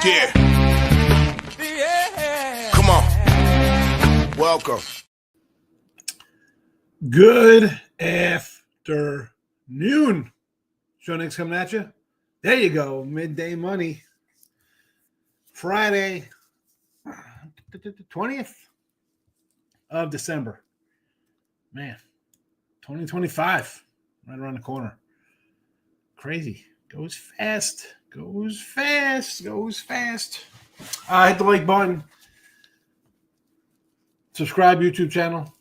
Yeah. Come on. Welcome. Good afternoon. Show Nick's coming at you. There you go. Midday money. Friday, 20th of December. Man, 2025. Right around the corner. Crazy. Goes fast. Goes fast. Goes fast. Hit the like button. Subscribe YouTube channel.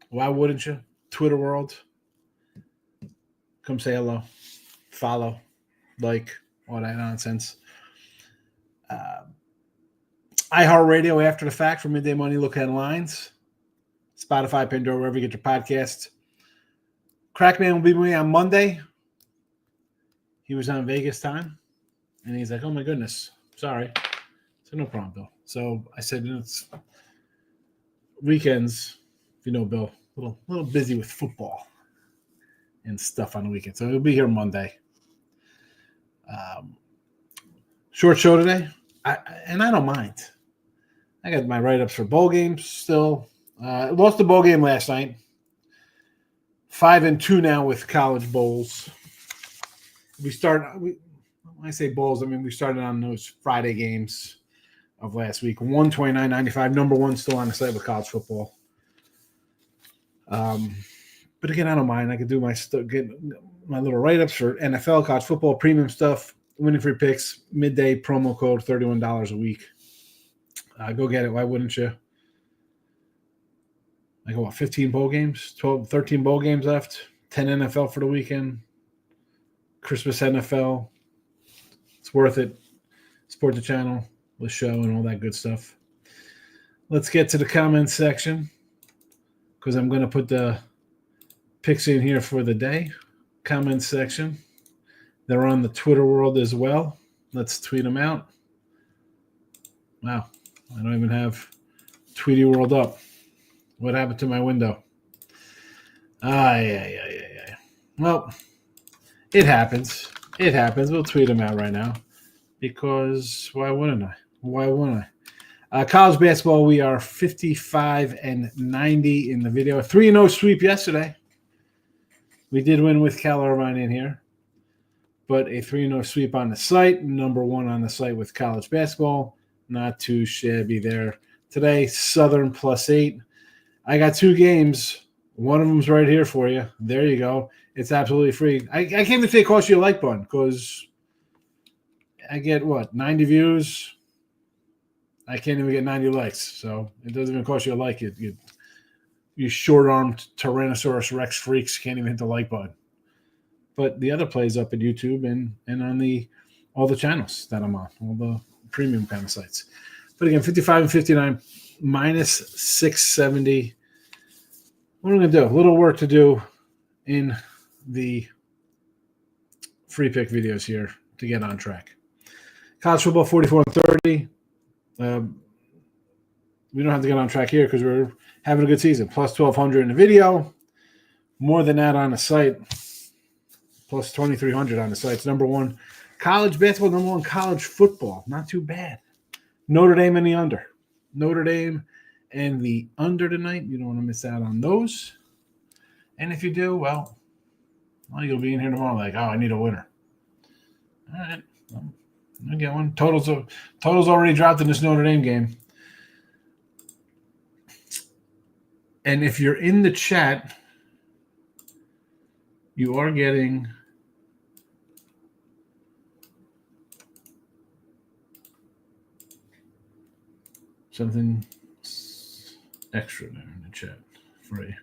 Why wouldn't you? Twitter world. Come say hello. Follow. Like. All that nonsense. iHeartRadio after the fact for Midday Money. Look headlines. Spotify, Pandora, wherever you get your podcasts. Crackman will be with me on Monday. He was on Vegas time. And he's like, oh my goodness. Sorry. So no problem, Bill. So I said, it's weekends, if you know Bill, a little busy with football and stuff on the weekend. So he'll be here Monday. Short show today. I don't mind. I got my write-ups for bowl games still. Lost the bowl game last night. 5-2 now with college bowls. When I say bowls, I mean we started on those Friday games of last week. 129.95, number one still on the site with college football. But again, I don't mind. I could do get my little write-ups for NFL, college football, premium stuff, winning free picks, midday promo code, $31 a week. Go get it. Why wouldn't you? I got 15 bowl games, 13 bowl games left, 10 NFL for the weekend, Christmas NFL. It's worth it. Support the channel, the show, and all that good stuff. Let's get to the comments section because I'm going to put the picks in here for the day. Comments section. They're on the Twitter world as well. Let's tweet them out. Wow. I don't even have Tweety World up. What happened to my window? Yeah. Well, it happens. It happens. We'll tweet them out right now because why wouldn't I? Why wouldn't I? College basketball, we are 55-90 in the video. 3-0 sweep yesterday. We did win with Cal Irvine in here, but a 3-0 sweep on the site. Number one on the site with college basketball. Not too shabby there. Today, Southern +8. I got two games. One of them's right here for you. There you go. It's absolutely free. I can't even say it costs you a like button because I get, 90 views? I can't even get 90 likes. So it doesn't even cost you a like. You short-armed Tyrannosaurus Rex freaks can't even hit the like button. But the other plays up at YouTube and on all the channels that I'm on, all the premium kind of sites. But again, 55-59, minus 670. What am I going to do? A little work to do in the free pick videos here to get on track. College football 44-30. We don't have to get on track here because we're having a good season. Plus 1,200 in the video. More than that on the site. Plus 2,300 on the site. It's number one college basketball, number one college football. Not too bad. Notre Dame and the under. Notre Dame and the under tonight. You don't want to miss out on those. And if you do, well, you'll be in here tomorrow like, I need a winner. All right. Well, I'll get one. Totals already dropped in this Notre Dame game. And if you're in the chat, you are getting something extra there in the chat for a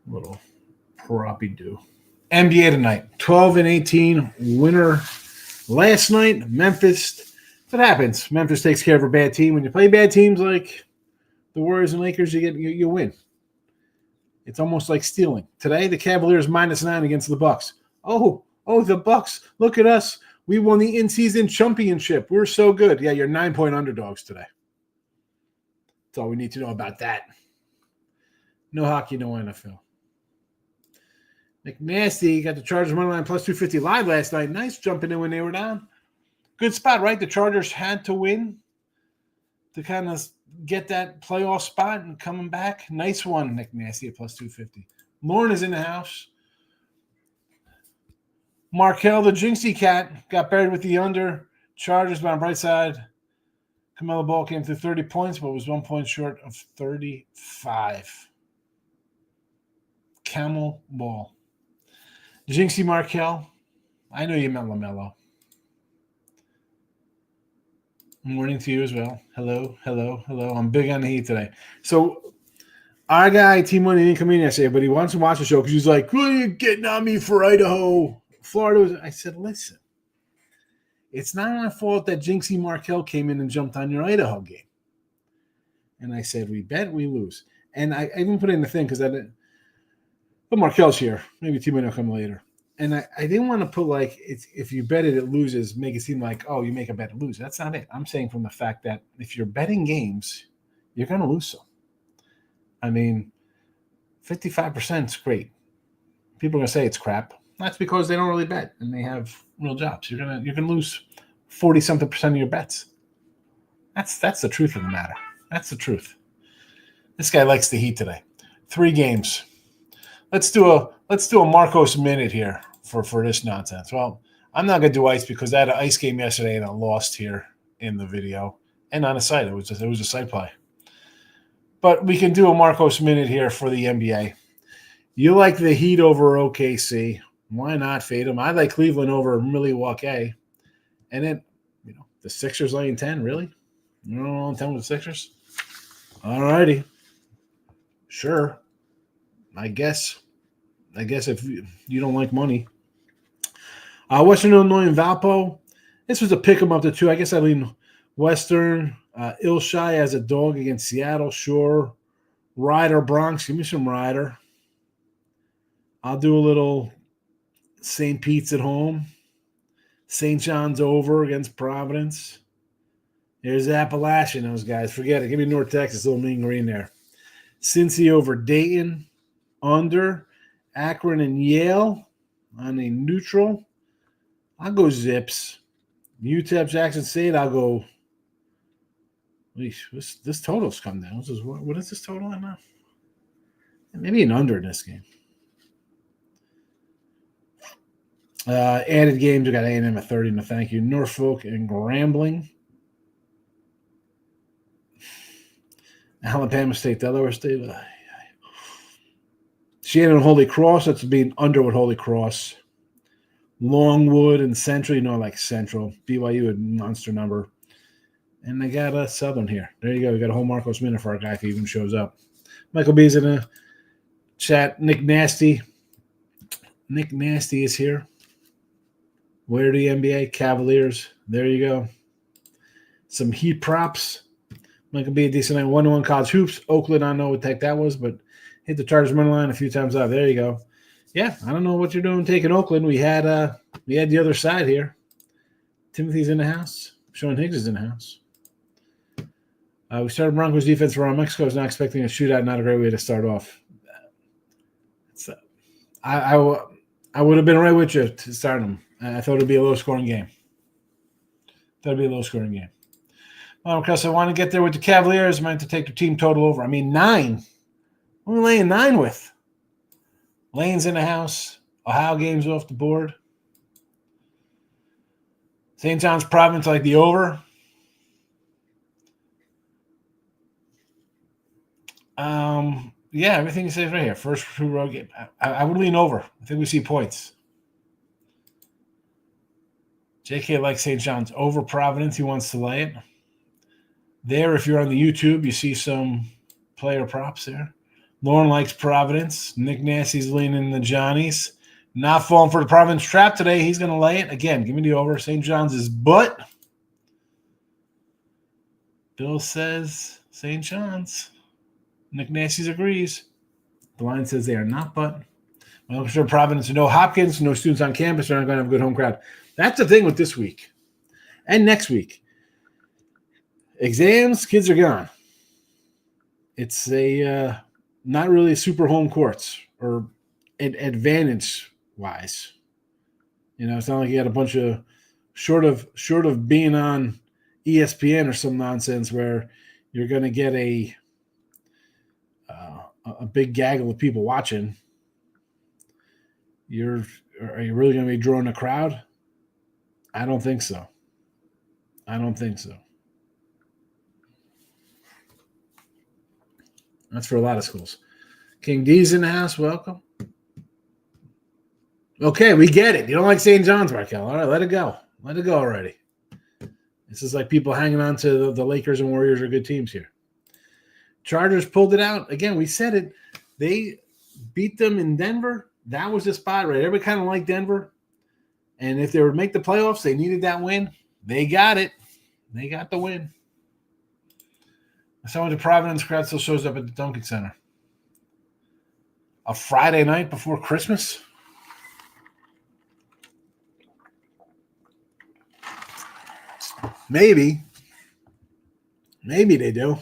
little proppy do. NBA tonight, 12-18 winner last night. Memphis. What happens? Memphis takes care of a bad team. When you play bad teams like the Warriors and Lakers, you win. It's almost like stealing. Today, the Cavaliers -9 against the Bucks. Oh, the Bucks! Look at us. We won the in-season championship. We're so good. Yeah, you're 9-point underdogs today. That's all we need to know about that. No hockey, no NFL. McNasty got the Chargers money line plus 250 live last night. Nice jumping in when they were down. Good spot, right? The Chargers had to win to kind of get that playoff spot and coming back. Nice one, McNasty at plus 250. Lauren is in the house. Markel, the Jinxie Cat, got buried with the under. Chargers, but on the bright side, Camelo Ball came through 30 points, but was 1 point short of 35. Camel Ball. Jinxie Markel, I know you meant LaMelo. Morning to you as well. Hello. I'm big on the heat today. So our guy, T-Money, didn't come in yesterday, but he wants to watch the show because he's like, "Who are you getting on me for Idaho? Florida was." I said, listen, it's not my fault that Jinxie Markel came in and jumped on your Idaho game. And I said, we bet, we lose. And I even put in the thing because I didn't. But Markel's here. Maybe T-Money will come later. And I didn't want to put like, if you bet it, it loses, make it seem like, oh, you make a bet, it loses. That's not it. I'm saying from the fact that if you're betting games, you're going to lose some. I mean, 55% is great. People are going to say it's crap. That's because they don't really bet and they have real jobs. You're gonna lose 40-something% of your bets. That's the truth of the matter. That's the truth. This guy likes the heat today. 3 games. Let's do a Marcos minute here for this nonsense. Well, I'm not gonna do ice because I had an ice game yesterday and I lost here in the video and on the site. It was a site play. But we can do a Marcos minute here for the NBA. You like the Heat over OKC. Why not fade them? I like Cleveland over Milwaukee. And then, the Sixers laying 10, really? You don't want 10 with the Sixers? All righty. Sure. I guess if you don't like money. Western Illinois and Valpo. This was a pick 'em up to 2. I guess I lean Western. Ilshai as a dog against Seattle. Sure. Ryder Bronx. Give me some Ryder. I'll do a little St. Pete's at home. St. John's over against Providence. There's Appalachian, those guys. Forget it. Give me North Texas, little mean green there. Cincy over Dayton. Under. Akron and Yale on a neutral. I'll go Zips. UTEP Jackson State, I'll go. This total's come down. What is this total at now? Maybe an under in this game. Added games, we got A&M at 30. No, thank you. Norfolk and Grambling. Alabama State, Delaware State. Shannon and Holy Cross. That's being under with Holy Cross. Longwood and Central. Like Central. BYU a monster number. And they got a Southern here. There you go. We got a whole Marcos minute for our guy if he even shows up. Michael B's in the chat. Nick Nasty. Nick Nasty is here. Where the NBA? Cavaliers. There you go. Some Heat props. Might be a decent night. 1-1 college hoops. Oakland, I don't know what the heck that was, but hit the Chargers money line a few times out. There you go. Yeah, I don't know what you're doing taking Oakland. We had the other side here. Timothy's in the house. Sean Higgs is in the house. We started Broncos defense wrong. Mexico is not expecting a shootout. Not a great way to start off. I would have been right with you to start them. I thought it would be a low-scoring game. Because I want to get there with the Cavaliers. I meant to take the team total over. 9. What are we laying 9 with? Lane's in the house. Ohio game's off the board. St. John's Province like the over. Yeah, everything you say is right here. First 2 road game. I would lean over. I think we see points. JK likes St. John's over Providence. He wants to lay it. There, if you're on the YouTube, you see some player props there. Lauren likes Providence. Nick Nasty's leaning the Johnnies. Not falling for the Providence trap today. He's going to lay it. Again, give me the over. St. John's is butt. Bill says St. John's. Nick Nasty's agrees. The line says they are not butt. Well, I'm sure Providence, no Hopkins, no students on campus. They're not going to have a good home crowd. That's the thing with this week and next week. Exams, kids are gone. It's a not really super home courts or advantage-wise. It's not like you had a bunch of short of being on ESPN or some nonsense where you're going to get a big gaggle of people watching. Are you really going to be drawing a crowd? I don't think so. That's for a lot of schools. King D's in the house. Welcome. Okay, we get it. You don't like St. John's, Markel. All right, let it go. Let it go already. This is like people hanging on to the Lakers and Warriors are good teams here. Chargers pulled it out. Again, we said it. They beat them in Denver. That was the spot, right? Everybody kind of liked Denver. And if they would make the playoffs, they needed that win. They got it. They got the win. Someone to Providence crowd still shows up at the Duncan Center. A Friday night before Christmas? Maybe. Maybe they do.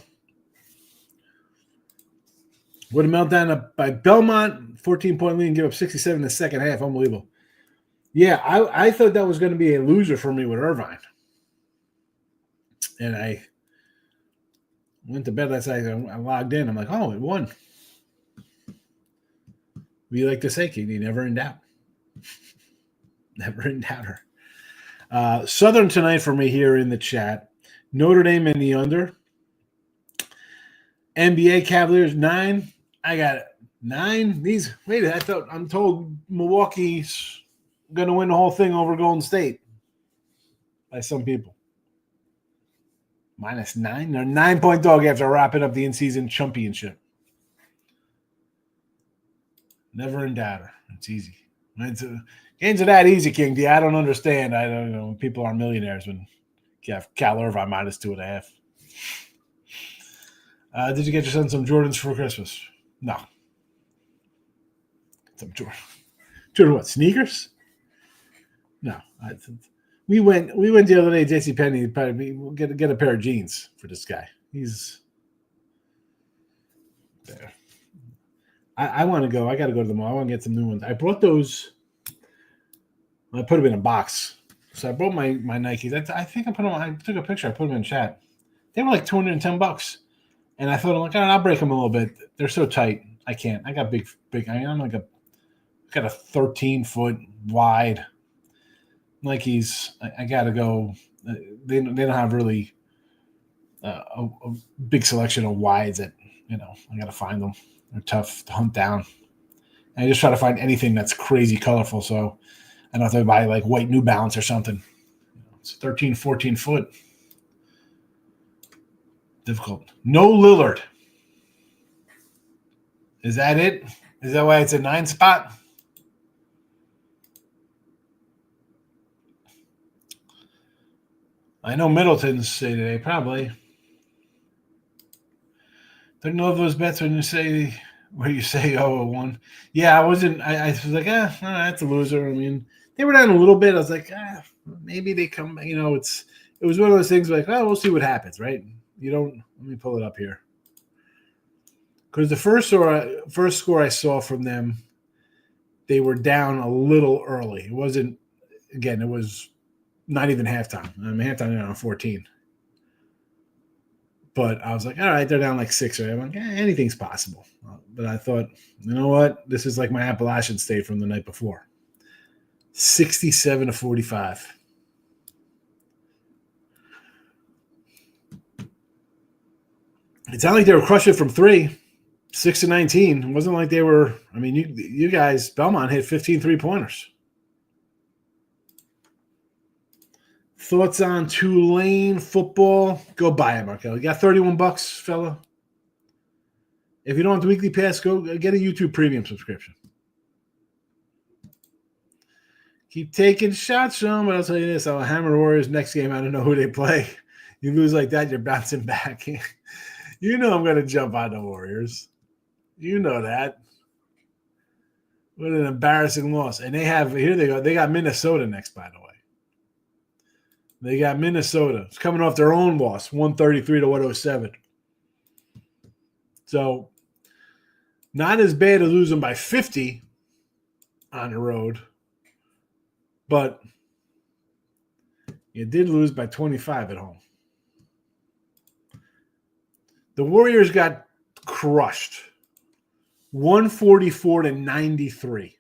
What a meltdown by Belmont. 14-point lead and give up 67 in the second half. Unbelievable. Yeah, I thought that was going to be a loser for me with Irvine. And I went to bed last night. I logged in. I'm like, oh, it won. We like to say, King, never in doubt. Never in doubter. Southern tonight for me here in the chat. Notre Dame in the under. NBA Cavaliers 9. I got it. 9. I'm told Milwaukee's going to win the whole thing over Golden State by some people. -9. They're 9-point dog after wrapping up the in-season championship. Never in doubter. It's easy. Games are that easy, King D. I don't understand. I don't know. People are millionaires when you have Cal Irvine -2.5. Did you get your son some Jordans for Christmas? No. Some Jordan what? Sneakers? No. We went the other day. JCPenney. Probably we'll get a pair of jeans for this guy. He's there. I want to go. I got to go to the mall. I want to get some new ones. I brought those. I put them in a box. So I brought my Nikes. I think I put them. I took a picture. I put them in chat. They were like $210. And I thought, I'm like, all right, I'll break them a little bit. They're so tight. I can't. I got big. I'm like got a 13-foot wide Nikes. I got to go. They don't have really a big selection of wides that, I got to find them. They're tough to hunt down. And I just try to find anything that's crazy colorful. So I don't have to buy like white New Balance or something. It's 13, 14 foot. Difficult. No Lillard. Is that it? Is that why it's a 9 spot? I know Middleton's say today, probably. Don't know if those bets when you say 0-1. Yeah, I wasn't. I was like, that's a loser. I mean, they were down a little bit. I was like, maybe they come. It was one of those things like, we'll see what happens, right? Let me pull it up here. Because the first score I saw from them, they were down a little early. It wasn't, again, it was not even halftime. I mean, halftime, they're on 14. But I was like, all right, they're down like 6. Right? I'm like, anything's possible. But I thought, you know what? This is like my Appalachian State from the night before. 67-45. It's not like they were crushing from 3, 6-19. It wasn't like they were. I mean, you guys, Belmont hit 15 3-pointers. Thoughts on Tulane football? Go buy it, Markel. You got $31, fella. If you don't have the weekly pass, go get a YouTube premium subscription. Keep taking shots, Sean, but I'll tell you this. I'll hammer Warriors next game. I don't know who they play. You lose like that, you're bouncing back. You know I'm going to jump on the Warriors. You know that. What an embarrassing loss. And here they go. They got Minnesota next, by the way. They got Minnesota. It's coming off their own loss, 133-107. So, not as bad as losing by 50, on the road. But you did lose by 25 at home. The Warriors got crushed. 144-93.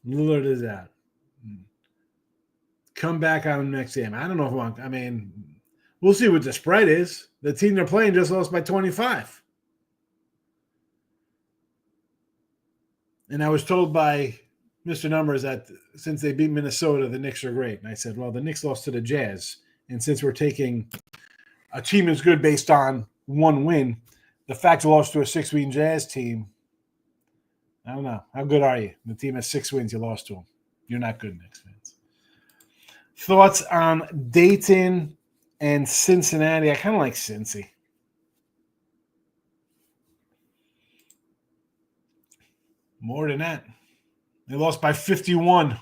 Lillard is out. Come back on them next game. I don't know if we'll see what the spread is. The team they're playing just lost by 25. And I was told by Mr. Numbers that since they beat Minnesota, the Knicks are great. And I said, well, the Knicks lost to the Jazz. And since we're taking a team is good based on one win, the fact you lost to a 6-win Jazz team, I don't know. How good are you? The team has 6 wins. You lost to them. You're not good, Knicks fans. Thoughts on Dayton and Cincinnati? I kind of like Cincy. More than that. They lost by 51.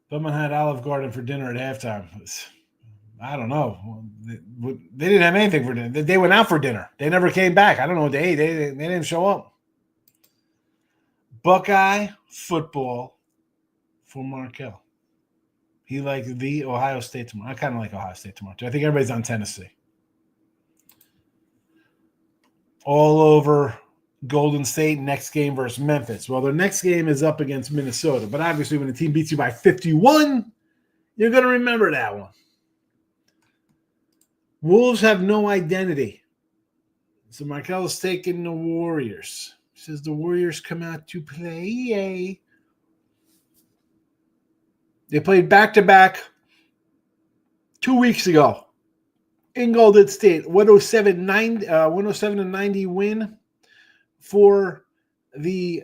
Someone had Olive Garden for dinner at halftime. I don't know. They didn't have anything for dinner. They went out for dinner. They never came back. I don't know what they ate. They didn't show up. Buckeye football for Markel. He likes the Ohio State tomorrow. I kind of like Ohio State tomorrow, too. I think everybody's on Tennessee. All over Golden State, next game versus Memphis. Well, their next game is up against Minnesota. But obviously, when the team beats you by 51, you're going to remember that one. Wolves have no identity. So Markel is taking the Warriors. He says the Warriors come out to play. Yay. They played back-to-back 2 weeks ago in Golden State. 107-90 win for the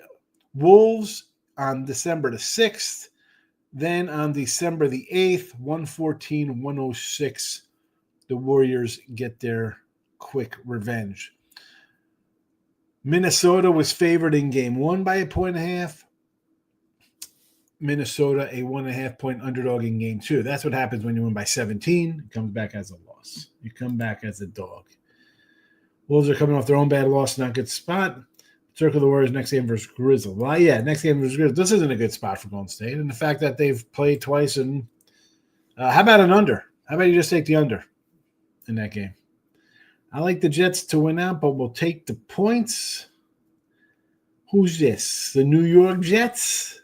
Wolves on December the 6th. Then on December the 8th, 114-106, the Warriors get their quick revenge. Minnesota was favored in game 1 by 1.5. Minnesota a 1.5-point underdog in game 2. That's what happens when you win by 17. It comes back as a loss. You come back as a dog. Wolves are coming off their own bad loss, not good spot. Circle the Warriors next game versus Grizzly. Well, yeah, next game versus Grizzly. This isn't a good spot for Golden State. And the fact that they've played twice and how about an under? How about you just take the under in that game? I like the Jets to win out, but we'll take the points. Who's this? The New York Jets?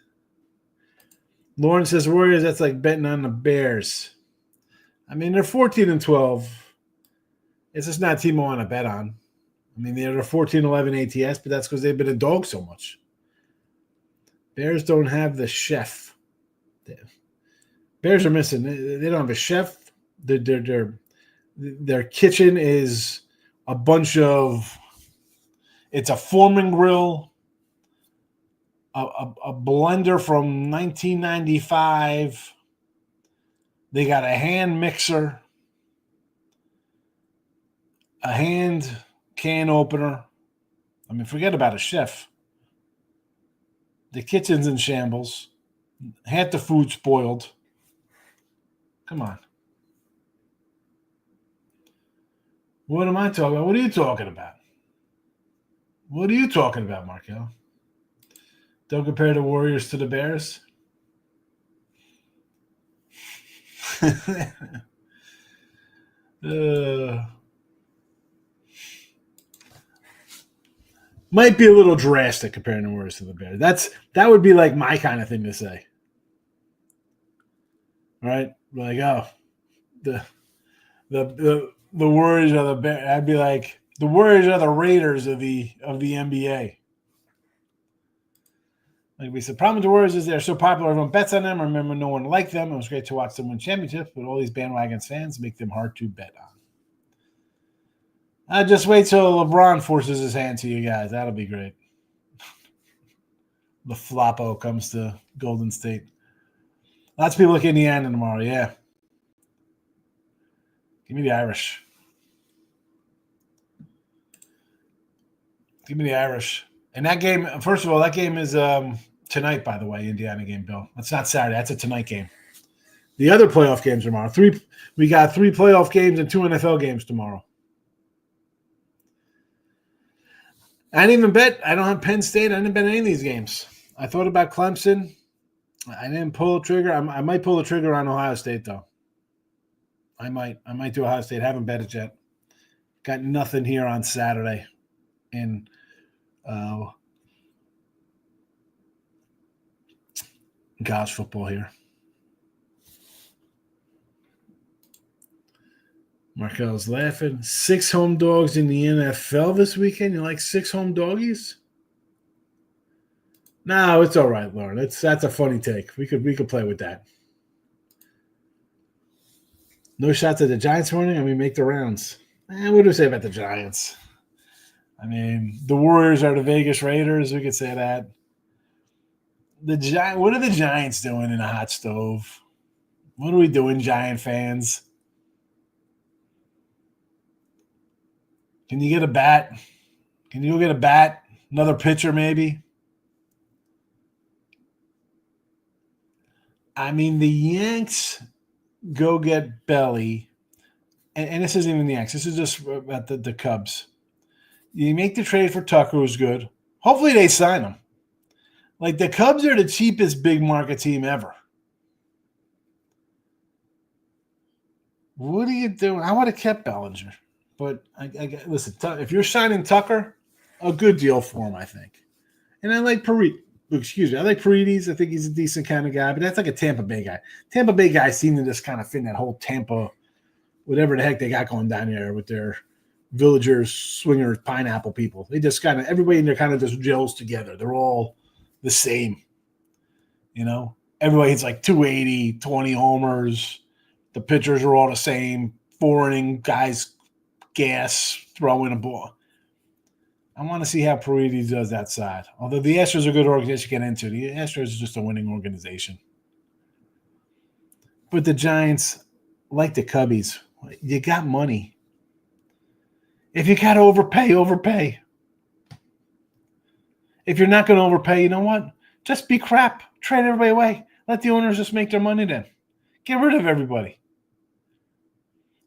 Lauren says Warriors, that's like betting on the Bears. I mean, they're 14-12. It's just not a team I want to bet on. I mean, they're 14-11 ATS, but that's because they've been a dog so much. Bears don't have the chef. Bears are missing. They don't have a chef. Their kitchen is a bunch of – it's a Foreman grill, a blender from 1995. They got a hand mixer, a hand can opener. I mean, forget about a chef. The kitchen's in shambles. Half the food spoiled. Come on. What am I talking about? What are you talking about? What are you talking about, Markel? Don't compare the Warriors to the Bears? Might be a little drastic comparing the Warriors to the Bears. That would be like my kind of thing to say. Right? Like, oh, the Warriors are the Bears. I'd be like, the Warriors are the Raiders of the NBA. Like we said, problem with the Warriors is they're so popular, everyone bets on them. I remember no one liked them. It was great to watch them win championships, but all these bandwagon fans make them hard to bet on. Just wait till LeBron forces his hand to you guys. That'll be great. The floppo comes to Golden State. Lots of people look Indiana tomorrow, yeah. Give me the Irish. Give me the Irish. And that game, first of all, that game is tonight, by the way, Indiana game, Bill. That's not Saturday. That's a tonight game. The other playoff games are tomorrow. We got 3 playoff games and 2 NFL games tomorrow. I didn't even bet. I don't have Penn State. I didn't bet any of these games. I thought about Clemson. I didn't pull the trigger. I might pull the trigger on Ohio State, though. I might do Ohio State. Haven't bet it yet. Got nothing here on Saturday in college football here. Markel's laughing. 6 home dogs in the NFL this weekend. You like 6 home doggies? No, it's all right, Lauren. That's a funny take. We could play with that. No shots at the Giants morning, and we make the rounds. What do we say about the Giants? I mean, the Warriors are the Vegas Raiders. We could say that. What are the Giants doing in a hot stove? What are we doing, Giant fans? Can you get a bat? Can you go get a bat? Another pitcher, maybe? I mean, the Yanks go get Belly. And this isn't even the Yanks. This is just about the Cubs. You make the trade for Tucker, who's good. Hopefully they sign him. Like, the Cubs are the cheapest big market team ever. What are you doing? I would have kept Bellinger. But, listen, if you're signing Tucker, a good deal for him, I think. And I like Paredes. Excuse me. I like Paredes. I think he's a decent kind of guy. But that's like a Tampa Bay guy. Tampa Bay guys seem to just kind of fit in that whole Tampa, whatever the heck they got going down there with their villagers, swingers, pineapple people. They just kind of, everybody in there kind of just gels together. They're all the same. You know? Everybody hits like 280, 20 homers. The pitchers are all the same. 4-inning guys gas, throwing a ball. I want to see how Paredes does that side. Although the Astros are a good organization to get into. The Astros is just a winning organization. But the Giants, like the Cubbies, you got money. If you got to overpay, overpay. If you're not going to overpay, you know what? Just be crap. Trade everybody away. Let the owners just make their money then. Get rid of everybody.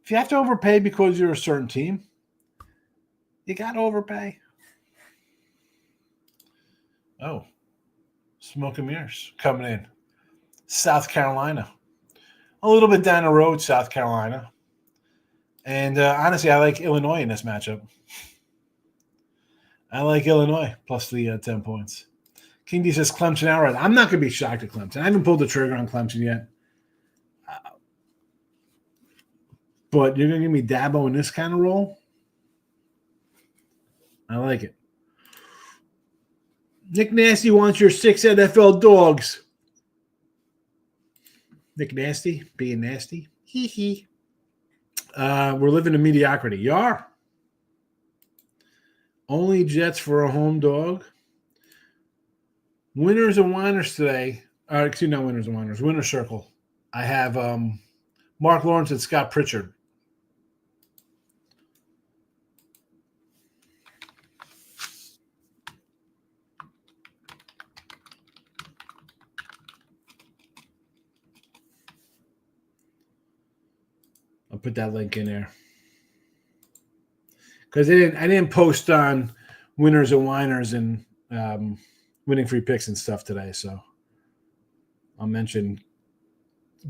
If you have to overpay because you're a certain team, you got to overpay. Oh, smoke and mirrors coming in. South Carolina. A little bit down the road, South Carolina. And honestly, I like Illinois in this matchup. I like Illinois plus the 10 points. King D says Clemson outright. I'm not going to be shocked at Clemson. I haven't pulled the trigger on Clemson yet. But you're going to give me Dabo in this kind of role? I like it. Nick Nasty wants your 6 NFL dogs. Nick Nasty, being nasty. Hee hee. We're living in mediocrity. You are. Only Jets for a home dog. Winners and whiners today. Excuse me, not winners and whiners. Winner circle. I have Mark Lawrence and Scott Pritchard. I'll put that link in there. Because I didn't post on winners and whiners and winning free picks and stuff today, so I'll mention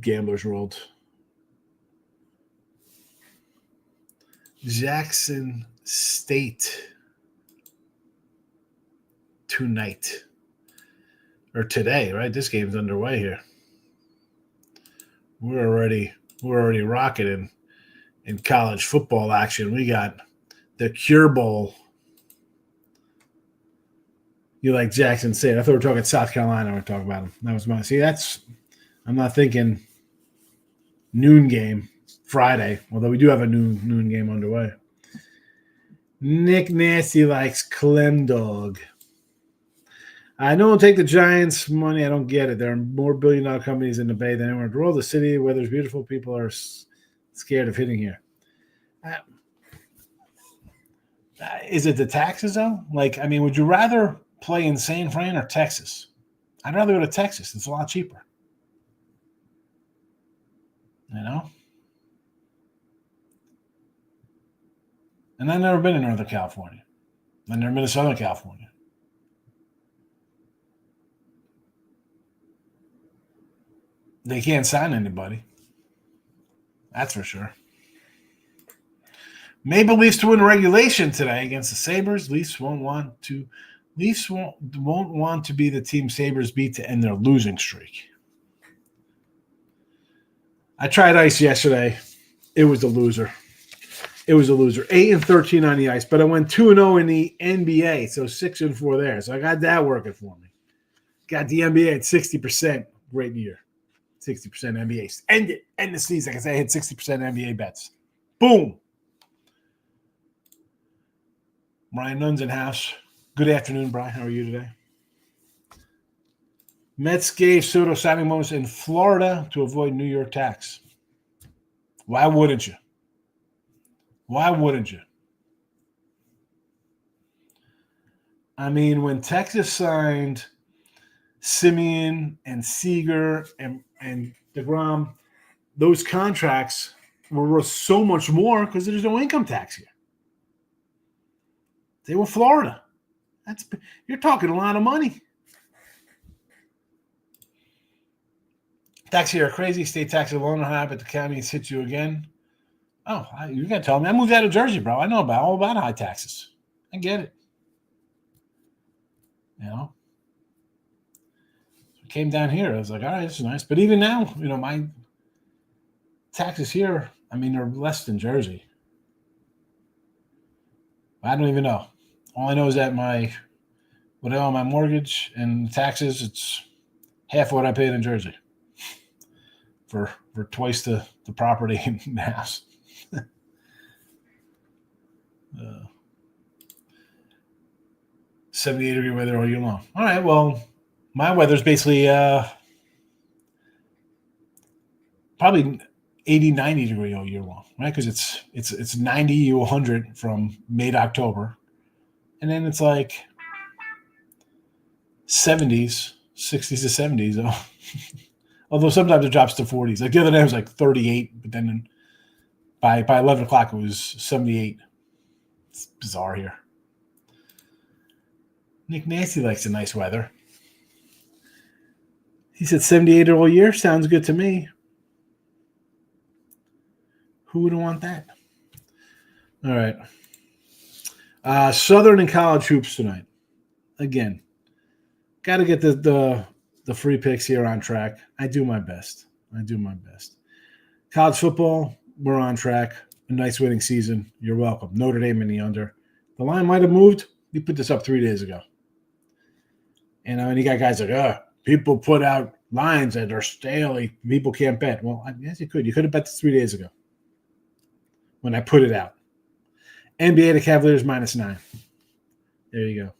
Gambler's World. Jackson State tonight or today, right? This game's underway here. We're already rocketing in college football action. We got the Cure Bowl. You like Jackson State? I thought we were talking South Carolina. We're talking about them. That was my. See, I'm not thinking noon game Friday, although we do have a noon game underway. Nick Nasty likes Clem Dog. I don't take the Giants' money. I don't get it. There are more billion-dollar companies in the Bay than anywhere. Roll the city. Weather's beautiful. People are scared of hitting here. Is it the taxes, though? Like, I mean, would you rather play in San Fran or Texas? I'd rather go to Texas. It's a lot cheaper. You know? And I've never been in Northern California. And they're Minnesota, California. They can't sign anybody. That's for sure. Maple Leafs to win regulation today against the Sabres. Leafs won't want to be the team Sabres beat to end their losing streak. I tried ice yesterday. It was a loser. 8-13 on the ice, but I went 2-0 in the NBA, so 6-4 there. So I got that working for me. Got the NBA at 60%. Great year. 60% NBA. End it. End the season. Like I said, I hit 60% NBA bets. Boom. Brian Nunn's in house. Good afternoon, Brian. How are you today? Mets gave Soto signing bonus in Florida to avoid New York tax. Why wouldn't you? Why wouldn't you? I mean, when Texas signed Simeon and Seager and DeGrom, those contracts were worth so much more because there's no income tax here. They were Florida. You're talking a lot of money. Tax here are crazy. State taxes alone are high, but the counties hit you again. Oh, you got to tell me. I moved out of Jersey, bro. I know all about high taxes. I get it. You know? So I came down here. I was like, all right, this is nice. But even now, my taxes here, I mean, they're less than Jersey. I don't even know. All I know is that what I owe on my mortgage and taxes, it's half what I paid in Jersey for twice the property in the house. 78-degree weather all year long. All right, well, my weather's basically probably 80, 90 degree all year long, right? Because it's 90 to 100 from May to October. And then it's like 70s, 60s to 70s. Although sometimes it drops to 40s. Like the other day it was like 38, but then by 11 o'clock it was 78. It's bizarre here. Nick Nancy likes the nice weather. He said 78 all year. Sounds good to me. Who wouldn't want that? All right. Southern and college hoops tonight. Again, got to get the free picks here on track. I do my best. College football, we're on track. A nice winning season. You're welcome. Notre Dame in the under. The line might have moved. We put this up 3 days ago. And you got guys like, people put out lines that are stale. People can't bet. Well, yes, you could. You could have bet this 3 days ago when I put it out. NBA to Cavaliers -9. There you go.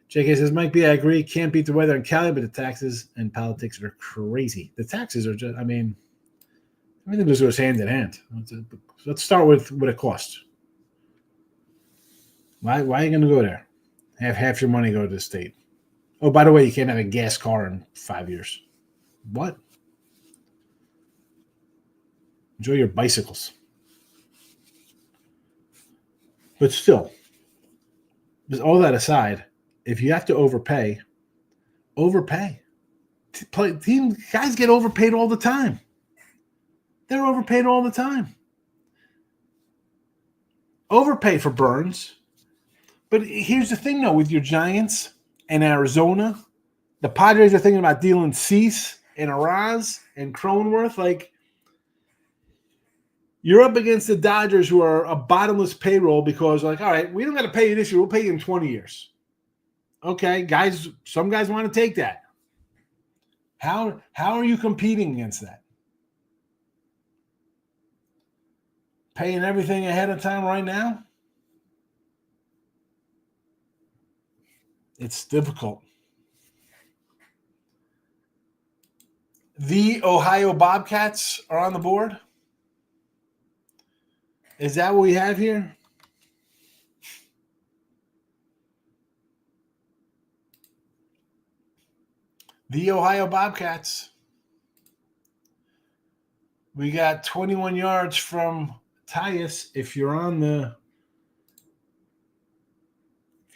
JK says, Mike B, I agree. Can't beat the weather in Cali, but the taxes and politics are crazy. The taxes are just, everything just goes hand in hand. Let's start with what it costs. Why are you going to go there? Have half your money go to the state. Oh, by the way, you can't have a gas car in 5 years. What? Enjoy your bicycles. But still, with all that aside, if you have to overpay. Guys get overpaid all the time. They're overpaid all the time. Overpay for Burns. But here's the thing, though, with your Giants and Arizona, the Padres are thinking about dealing Cease and Araz and Cronenworth. Like, you're up against the Dodgers, who are a bottomless payroll because, like, all right, we don't got to pay you this year. We'll pay you in 20 years. Okay, guys, some guys want to take that. How are you competing against that? Paying everything ahead of time right now? It's difficult. The Ohio Bobcats are on the board. Is that what we have here? The Ohio Bobcats. We got 21 yards from Tyus. If you're on the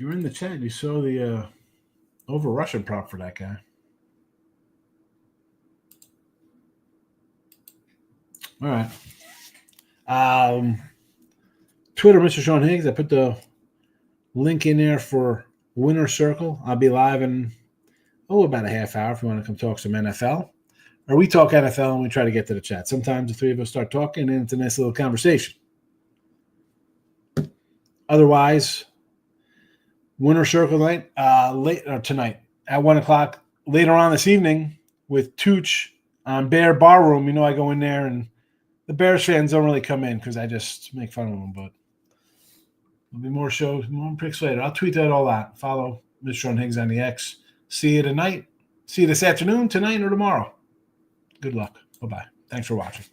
you're in the chat, you saw the over Russian prop for that guy. All right. Twitter, Mr. Sean Higgs. I put the link in there for Winner Circle. I'll be live in about a half hour if you want to come talk some NFL. Or we talk NFL and we try to get to the chat. Sometimes the three of us start talking and it's a nice little conversation. Otherwise, Winner Circle night tonight at 1 o'clock. Later on this evening with Tooch on Bear Bar Room. You know I go in there and the Bears fans don't really come in because I just make fun of them. But there'll be more shows, more picks later. I'll tweet that all out. Follow Mr. Sean Higgs on the X. See you tonight. See you this afternoon, tonight, or tomorrow. Good luck. Bye-bye. Thanks for watching.